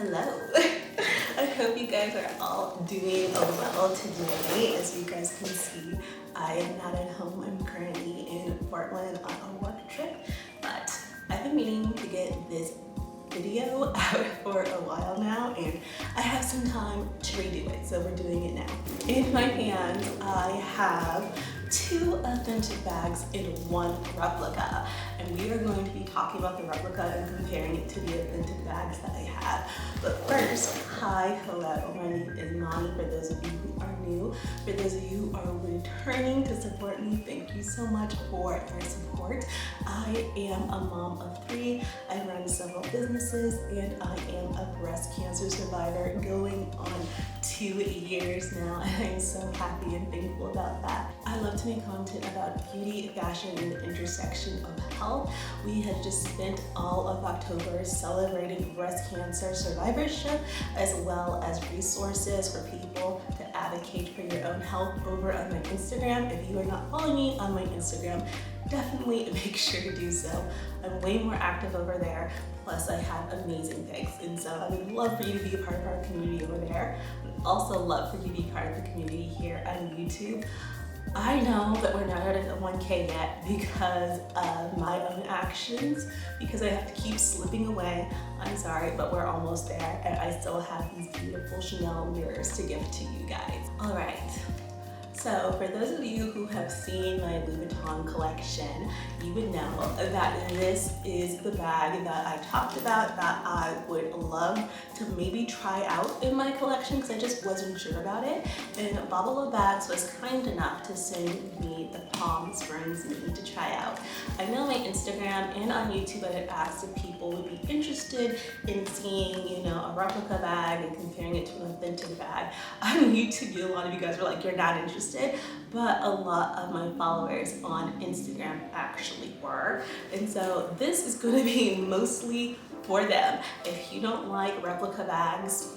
Hello. I hope you guys are all doing well today. As you guys can see, I am not at home. I'm currently in Portland on a work trip, but I've been meaning to get this video out for a while now, and I have some time to redo it, so we're doing it now. In my hands, I have two authentic bags in one replica, and we are going to be talking about the replica and comparing it to the authentic bags that I have. But first, hi, hello, my name is Mani. For those of you who are new, for those of you who are returning to support me, thank you so much for your support. I am a mom of 3. I run several businesses, and I am a breast cancer survivor going on 2 years now, and I'm so happy and thankful about that. I love to make content about beauty, fashion, and the intersection of health. We have just spent all of October celebrating breast cancer survivorship, as well as resources for people to advocate for your own health over on my Instagram. If you are not following me on my Instagram, definitely make sure to do so. I'm way more active over there. Plus, I have amazing pics, and so I would love for you to be a part of our community over there. I'd also love for you to be part of the community here on YouTube. I know that we're not at a 1K yet because of my own actions, because I have to keep slipping away. I'm sorry, but we're almost there, and I still have these beautiful Chanel mirrors to give to you guys. All right. So for those of you who have seen my Louis Vuitton collection, you would know that this is the bag that I talked about that I would love to maybe try out in my collection because I just wasn't sure about it. And Babalabags was kind enough to send me the Palm Springs mini to try out. I know my Instagram and on YouTube I had asked if people would be interested in seeing, a replica bag and comparing it to an authentic bag. On YouTube, a lot of you guys were like, you're not interested. But a lot of my followers on Instagram actually were. And so this is going to be mostly for them. If you don't like replica bags,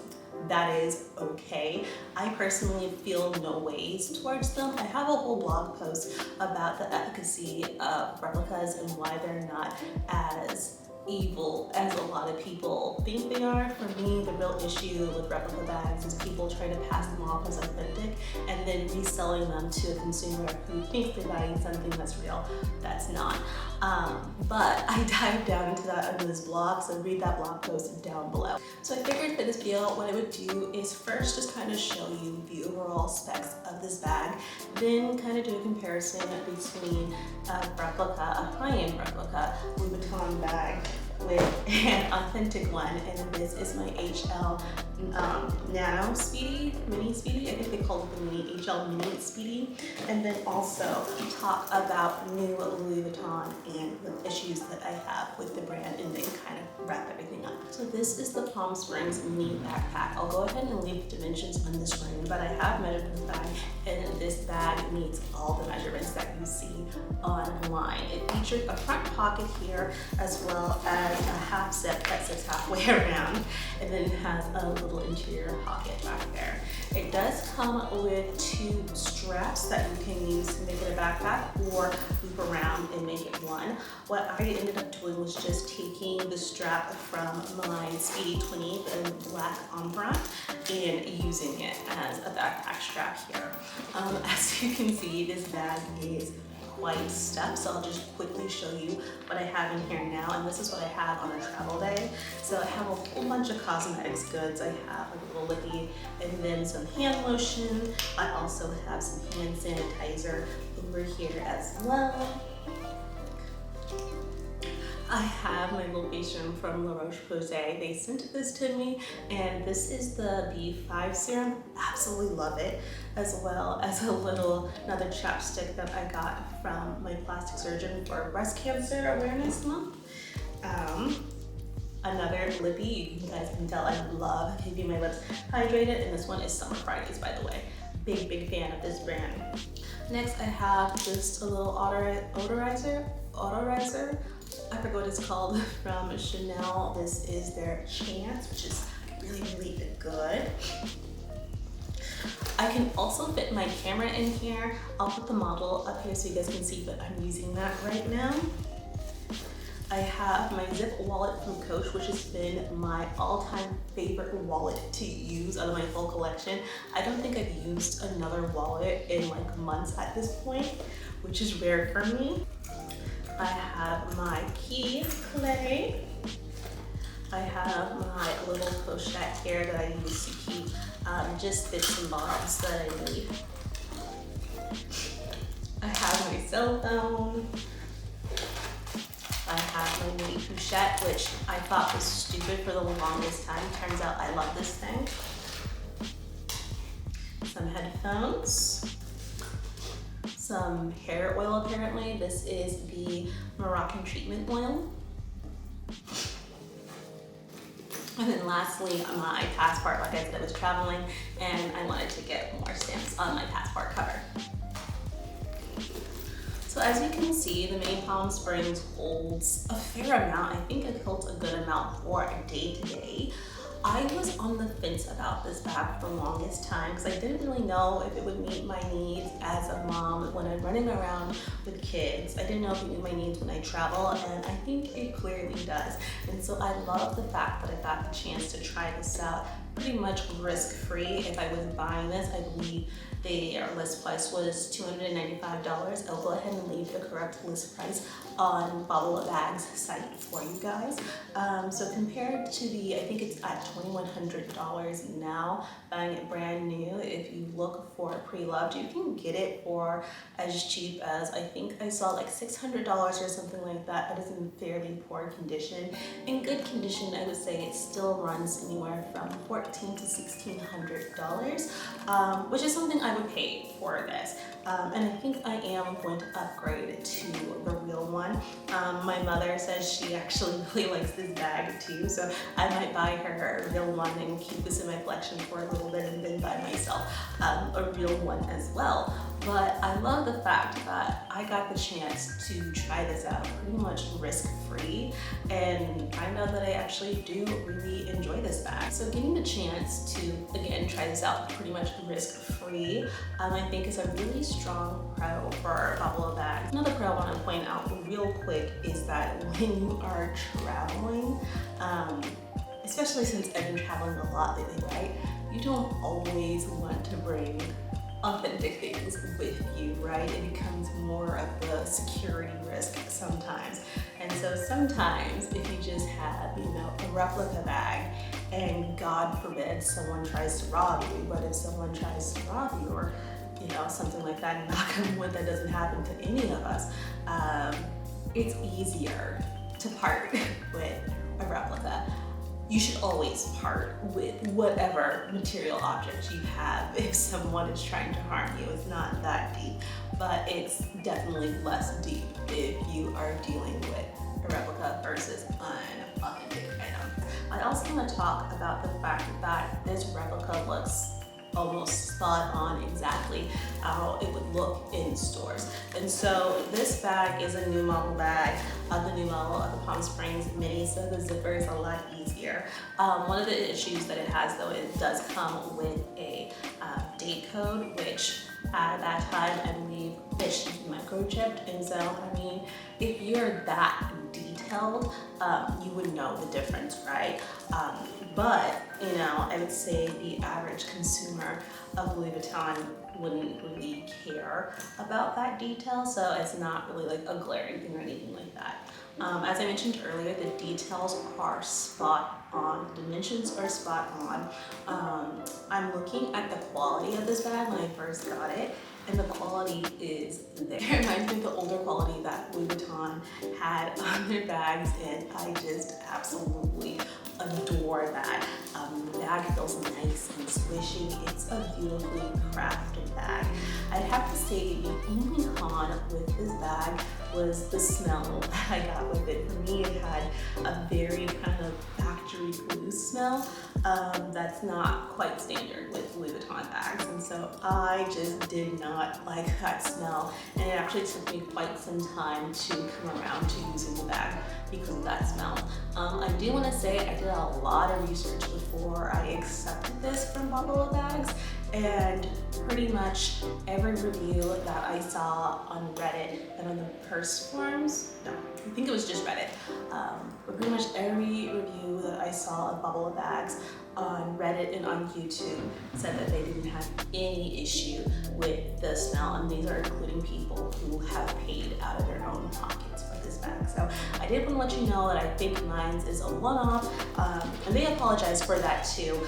that is okay. I personally feel no ways towards them. I have a whole blog post about the efficacy of replicas and why they're not as evil as a lot of people think they are. For me, the real issue with replica bags is people trying to pass them off as authentic and then reselling them to a consumer who thinks they're buying something that's real, that's not. But I dived down into that under this blog, so read that blog post down below. So I figured for this video, what I would do is first just kind of show you the overall specs of this bag, then kind of do a comparison between a replica, a high-end replica Louis Vuitton bag with an authentic one, and this is my HL Nano Speedy, Mini Speedy. I think they call it the Mini HL Mini Speedy. And then also talk about new Louis Vuitton and the issues that I have with the brand, and then kind of wrap everything up. So this is the Palm Springs Mini Backpack. I'll go ahead and leave the dimensions on the screen, but I have measured this bag, and this bag meets all the measurements that you see online. It features a front pocket here, as well as a half zip that sits halfway around, and then it has a little interior pocket back there. It does come with 2 straps that you can use to make it a backpack or loop around and make it one. What I ended up doing was just taking the strap from my Speedy 20 in black ombre and using it as a backpack strap here. As you can see, this bag is quite stuffed, so I'll just quickly show you what I have in here now, and this is what I have on a travel day. So I have a whole bunch of cosmetics goods. I have like a little lippy and then some hand lotion. I also have some hand sanitizer over here as well. I have my little face serum from La Roche-Posay. They sent this to me, and this is the B5 serum. Absolutely love it, as well as another chapstick that I got from my plastic surgeon for Breast Cancer Awareness Month. Another lippy. You guys can tell I love keeping my lips hydrated, and this one is Summer Fridays, by the way. Big fan of this brand. Next, I have just a little odorizer. I forget what it's called, from Chanel. This is their Chance, which is really good. I can also fit my camera in here. I'll put the model up here so you guys can see, but I'm using that right now. I have my zip wallet from Coach, which has been my all-time favorite wallet to use out of my full collection. I don't think I've used another wallet in like months at this point, which is rare for me. I have my key clay. I have my little pochette here that I use to keep just bits and bobs that I need. I have my cell phone. I have my mini pochette, which I thought was stupid for the longest time. Turns out I love this thing. Some headphones. Some hair oil apparently. This is the Moroccan treatment oil. And then lastly, my passport. Like I said, I was traveling and I wanted to get more stamps on my passport cover. So as you can see, the main Palm Springs holds a fair amount. I think it holds a good amount for a day-to-day. I was on the fence about this bag for the longest time because I didn't really know if it would meet my needs as a mom when I'm running around with kids. I didn't know if it meet my needs when I travel, and I think it clearly does. And so I love the fact that I got the chance to try this out pretty much risk-free. If I was buying this, I believe their list price was $295. I'll go ahead and leave the correct list price on Babalabags site for you guys. So compared to I think it's at $2,100 now, buying it brand new. If you look for pre-loved, you can get it for as cheap as, I think I saw like $600 or something like that. That is in fairly poor condition. In good condition, I would say it still runs anywhere from $1,400 to $1,600, which is something I would pay for this. And I think I am going to upgrade to the real one. My mother says she actually really likes this bag too, so I might buy her a real one and keep this in my collection for a little bit and then buy myself a real one as well. But I love the fact that I got the chance to try this out pretty much risk-free, and I know that I actually do really enjoy this bag. So getting the chance to, again, try this out pretty much risk-free, I think is a really strong pro for Babalabags. Another pro I want to point out real quick is that when you are traveling, especially since I've been traveling a lot lately, right? You don't always want to bring authentic things with you, right? It becomes more of a security risk sometimes. And so sometimes if you just have, a replica bag, and God forbid someone tries to rob you, but if someone tries to rob you or something like that, knock on wood, that doesn't happen to any of us, it's easier to part with a replica. You should always part with whatever material object you have if someone is trying to harm you. It's not that deep, but it's definitely less deep if you are dealing with a replica versus an authentic item. I also want to talk about the fact that this replica looks almost spot on exactly how it would look in stores. And so this bag is a new model bag, the new model of the Palm Springs Mini, so the zipper is a lot easier. One of the issues that it has though, it does come with a date code, which at that time I believe it should be microchipped. And so, if you're that detailed, you would know the difference, right? But, I would say the average consumer of Louis Vuitton wouldn't really care about that detail, so it's not really like a glaring thing or anything like that. As I mentioned earlier, the details are spot on, the dimensions are spot on. I'm looking at the quality of this bag when I first got it, and the quality is there. It reminds me of the older quality that Louis Vuitton had on their bags, and I just absolutely adore that. The bag feels nice and swishy. It's a beautifully crafted bag. I'd have to say the only con with this bag was the smell that I got with it. For me, it had a very kind of factory glue smell that's not quite standard with Louis Vuitton bags, and so I just did not like that smell, and it actually took me quite some time to come around to using the bag because of that smell. I do want to say I did a lot of research before I accepted this from Babalabags, and pretty much every review that I saw on Reddit and on the purse forums, no, I think it was just Reddit, but pretty much every review that I saw of Babalabags on Reddit and on YouTube said that they didn't have any issue with the smell, and these are including people who have paid out of their own pockets for this bag. So I did want to let you know that I think mine is a one-off, and they apologize for that too.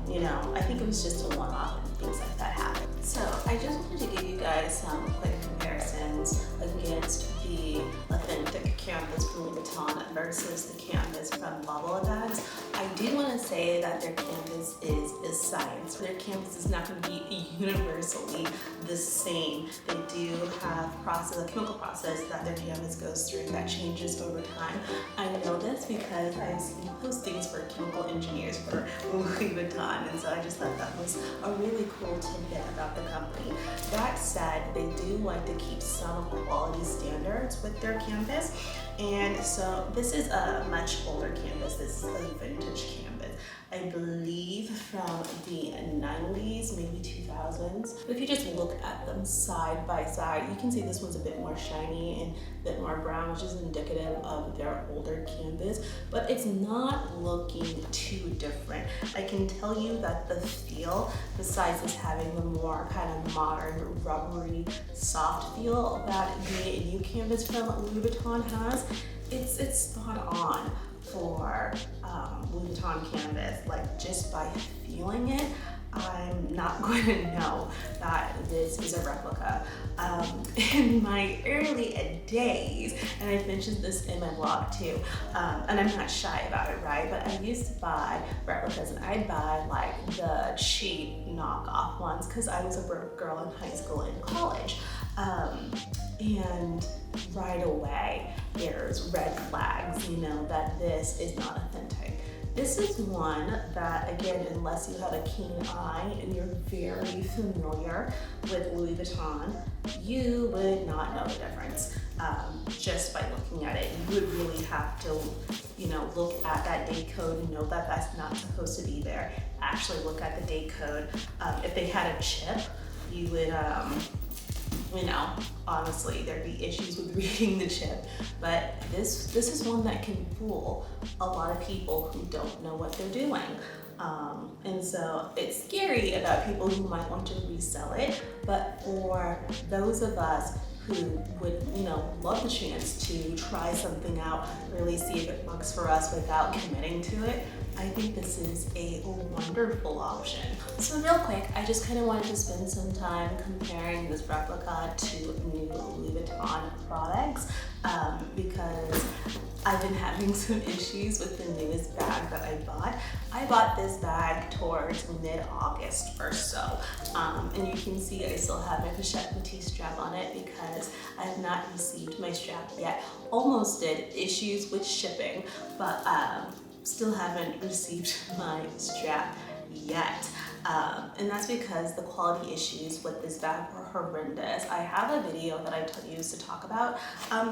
You know, I think it was just a one-off and things like that happen. So I just wanted to give you guys some quick comparisons against the authentic canvas from Louis Vuitton versus the canvas from Babalabags. I do want to say that their canvas is science. Their canvas is not going to be universally the same. They do have a chemical process that their canvas goes through that changes over time. I know this because I've seen postings for chemical engineers for Louis Vuitton, and so I just thought that was a really cool tidbit about the company. That said, they do like to keep some quality standards with their canvas, and so this is a much older canvas. This is a vintage canvas, I believe from the 90s, maybe 2000s. But if you just look at them side by side, you can see this one's a bit more shiny and a bit more brown, which is indicative of their older canvas, but it's not looking too different. I can tell you that the feel, besides this having the more kind of modern, rubbery, soft feel that the new canvas from Louis Vuitton has, it's spot on for Louis Vuitton canvas. Like, just by feeling it, I'm not going to know that this is a replica. In my early days, and I've mentioned this in my blog too, and I'm not shy about it, right? But I used to buy replicas, and I'd buy like the cheap knockoff ones because I was a broke girl in high school and college. And right away, there's red flags, you know, that this is not authentic. This is one that, again, unless you have a keen eye and you're very familiar with Louis Vuitton, you would not know the difference just by looking at it. You would really have to, you know, look at that date code and know that that's not supposed to be there. Actually look at the date code. If they had a chip, you would, you know, honestly, there'd be issues with reading the chip, but this is one that can fool a lot of people who don't know what they're doing. And so it's scary about people who might want to resell it, but for those of us who would, you know, love the chance to try something out, really see if it works for us without committing to it, I think this is a wonderful option. So real quick, I just kind of wanted to spend some time comparing this replica to new Louis Vuitton products because I've been having some issues with the newest bag that I bought. I bought this bag towards mid-August or so, and you can see I still have my pochette motif strap on it because I have not received my strap yet. Almost did, issues with shipping, but still haven't received my strap yet. And that's because the quality issues with this bag were horrendous. I have a video that I used to talk about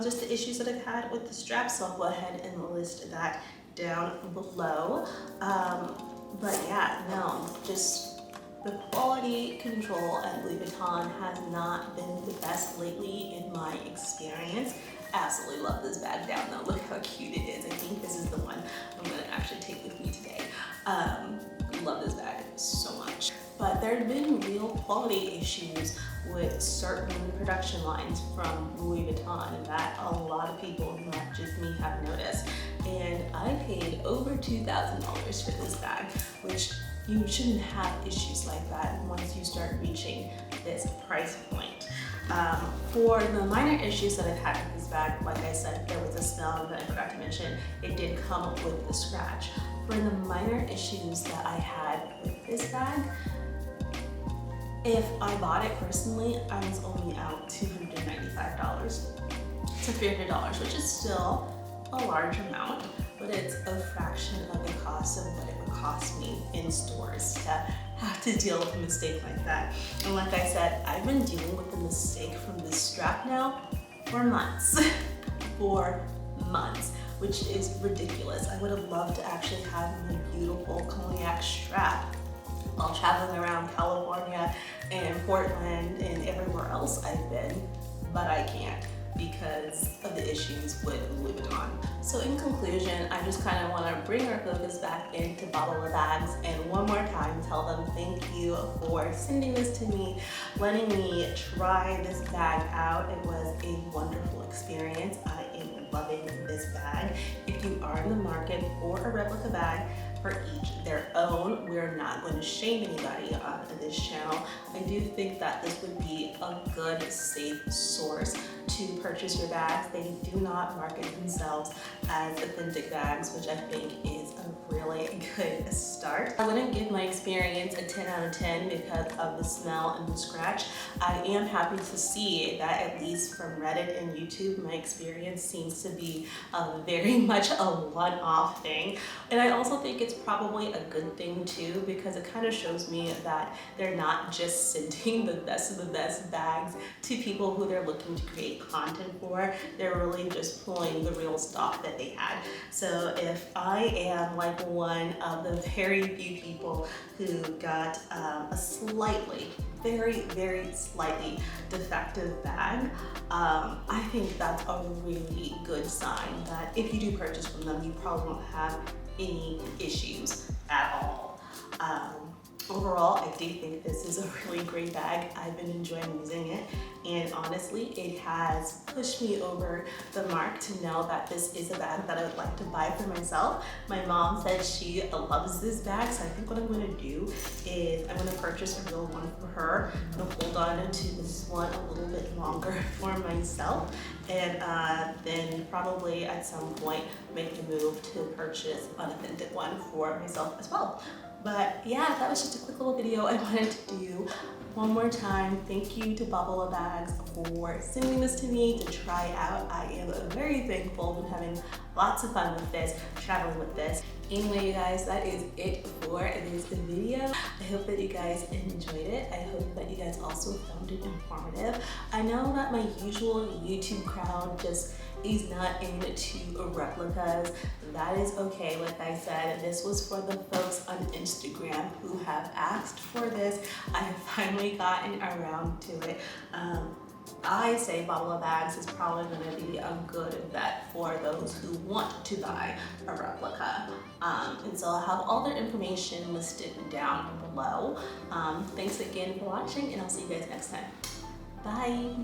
just the issues that I've had with the strap, so I'll go ahead and list that down below. But yeah, no, just the quality control at Louis Vuitton has not been the best lately in my experience. Absolutely love this bag down though. Look how cute it is. I think this is the one I'm gonna actually take with me today. Love this bag so much. But there have been real quality issues with certain production lines from Louis Vuitton that a lot of people, not just me, have noticed. And I paid over $2,000 for this bag, which you shouldn't have issues like that once you start reaching this price point. For the minor issues that I've had with this bag, like I said, there was a smell that I forgot to mention. It did come with the scratch. For the minor issues that I had with this bag, if I bought it personally, I was only out $295 to $300, which is still a large amount, but it's a fraction of the cost of what it would cost me in stores to have to deal with a mistake like that. And like I said, I've been dealing with the mistake from this strap now for months. For months, which is ridiculous. I would have loved to actually have my beautiful cognac strap while traveling around California and Portland and everywhere else I've been, but I can't because of the issues with Louis Vuitton. So in conclusion, I just kind of want to bring our focus back into Babalabags and one more time tell them thank you for sending this to me, letting me try this bag out. It was a wonderful experience. I am loving this bag. If you are in the market for a replica bag, for each their own. We're not going to shame anybody on this channel. I do think that this would be a good, safe source to purchase your bags. They do not market themselves as authentic bags, which I think is a really good start. I wouldn't give my experience a 10 out of 10 because of the smell and the scratch. I am happy to see that at least from Reddit and YouTube, my experience seems to be very much a one-off thing. And I also think it's probably a good thing too, because it kind of shows me that they're not just sending the best of the best bags to people who they're looking to create content for. They're really just pulling the real stock that they had. So if I am like one of the very few people who got a slightly, very slightly defective bag, I think that's a really good sign that if you do purchase from them, you probably won't have any issues at all. Overall, I do think this is a really great bag. I've been enjoying using it, and honestly, it has pushed me over the mark to know that this is a bag that I would like to buy for myself. My mom said she loves this bag, so I think what I'm going to do is I'm going to purchase a real one for her. I'm going to hold on to this one a little bit longer for myself, and then probably at some point make the move to purchase an authentic one for myself as well. But yeah, that was just a quick little video I wanted to do. One more time, thank you to Babalabags for sending this to me to try out. I am very thankful. I've been having lots of fun with this, traveling with this. Anyway, you guys, that is it for this video. I hope that you guys enjoyed it. I hope that you guys also found it informative. I know that my usual YouTube crowd just is not into replicas. That is okay. Like I said, this was for the folks on Instagram who have asked for this. I have finally gotten around to it. I say Babalabags is probably going to be a good bet for those who want to buy a replica. And so I'll have all their information listed down below. Thanks again for watching, and I'll see you guys next time. Bye!